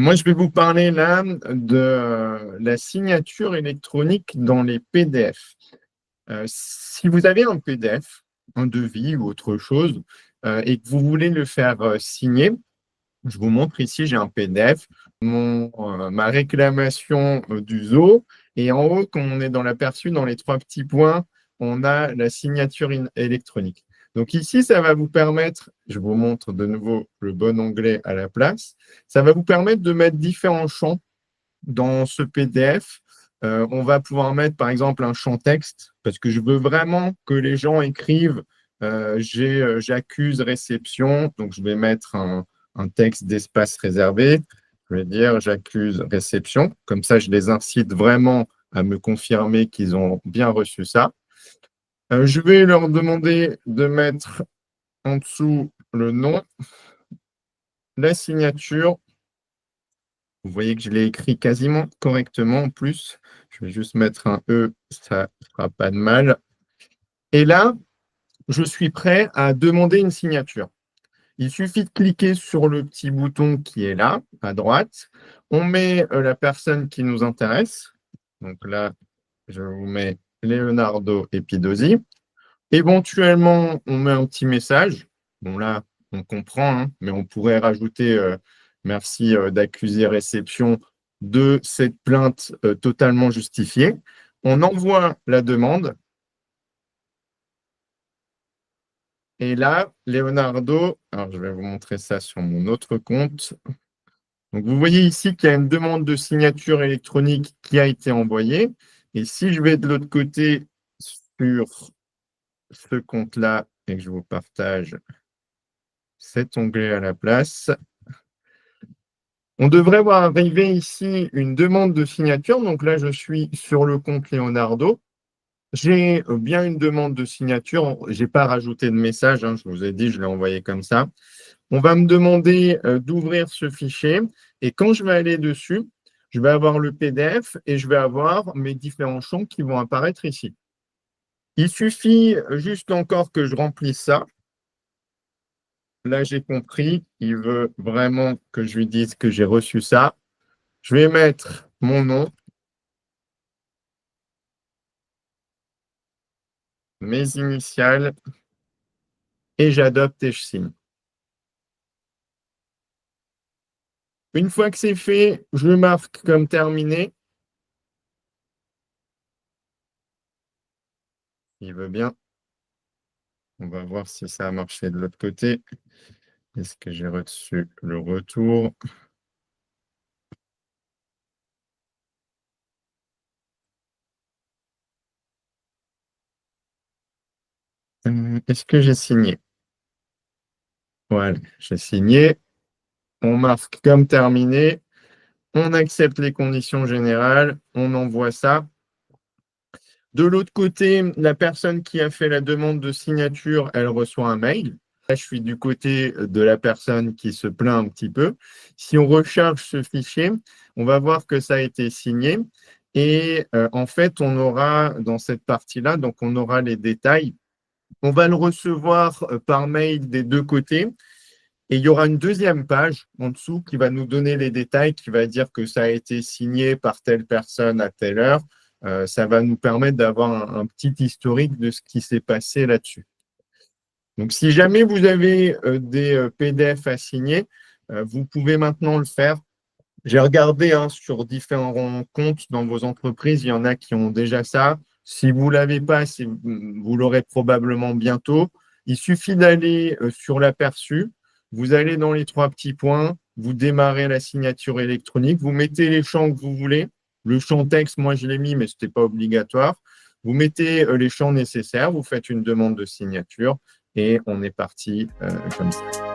Moi, je vais vous parler là de la signature électronique dans les PDF. Si vous avez un PDF, un devis ou autre chose, et que vous voulez le faire signer, je vous montre ici, j'ai un PDF, ma réclamation du zoo, et en haut, quand on est dans l'aperçu, dans les trois petits points, on a la signature électronique. Donc ici, ça va vous permettre, je vous montre de nouveau le bon onglet à la place, ça va vous permettre de mettre différents champs dans ce PDF. On va pouvoir mettre par exemple un champ texte, parce que je veux vraiment que les gens écrivent j'accuse réception, donc je vais mettre un texte d'espace réservé. Je vais dire j'accuse réception. Comme ça, je les incite vraiment à me confirmer qu'ils ont bien reçu ça. Je vais leur demander de mettre en dessous le nom, la signature. Vous voyez que je l'ai écrit quasiment correctement en plus. Je vais juste mettre un E, ça ne fera pas de mal. Et là, je suis prêt à demander une signature. Il suffit de cliquer sur le petit bouton qui est là, à droite. On met la personne qui nous intéresse. Donc là, je vous mets Leonardo Epidosi. Éventuellement, on met un petit message. Bon, là, on comprend, hein, mais on pourrait rajouter merci d'accuser réception de cette plainte totalement justifiée. On envoie la demande. Et là, Leonardo, alors je vais vous montrer ça sur mon autre compte. Donc, vous voyez ici qu'il y a une demande de signature électronique qui a été envoyée. Et si je vais de l'autre côté sur ce compte-là et que je vous partage cet onglet à la place, on devrait voir arriver ici une demande de signature. Donc là, je suis sur le compte Leonardo. J'ai bien une demande de signature. Je n'ai pas rajouté de message, hein, je vous ai dit, je l'ai envoyé comme ça. On va me demander d'ouvrir ce fichier. Et quand je vais aller dessus, je vais avoir le PDF et je vais avoir mes différents champs qui vont apparaître ici. Il suffit juste encore que je remplisse ça. Là, j'ai compris. Il veut vraiment que je lui dise que j'ai reçu ça. Je vais mettre mon nom, mes initiales et j'adopte et je signe. Une fois que c'est fait, je le marque comme terminé. Il veut bien. On va voir si ça a marché de l'autre côté. Est-ce que j'ai reçu le retour? Est-ce que j'ai signé? Voilà, j'ai signé. On marque comme terminé. On accepte les conditions générales. On envoie ça. De l'autre côté, la personne qui a fait la demande de signature, elle reçoit un mail. Là, je suis du côté de la personne qui se plaint un petit peu. Si on recharge ce fichier, on va voir que ça a été signé. Et en fait, on aura dans cette partie-là, donc on aura les détails. On va le recevoir par mail des deux côtés. Et il y aura une deuxième page en dessous qui va nous donner les détails, qui va dire que ça a été signé par telle personne à telle heure. Ça va nous permettre d'avoir un petit historique de ce qui s'est passé là-dessus. Donc, si jamais vous avez des PDF à signer, vous pouvez maintenant le faire. J'ai regardé sur différents comptes dans vos entreprises, il y en a qui ont déjà ça. Si vous ne l'avez pas, vous l'aurez probablement bientôt. Il suffit d'aller sur l'aperçu, vous allez dans les trois petits points, vous démarrez la signature électronique, vous mettez les champs que vous voulez. Le champ texte, moi je l'ai mis, mais ce n'était pas obligatoire. Vous mettez les champs nécessaires, vous faites une demande de signature et on est parti comme ça.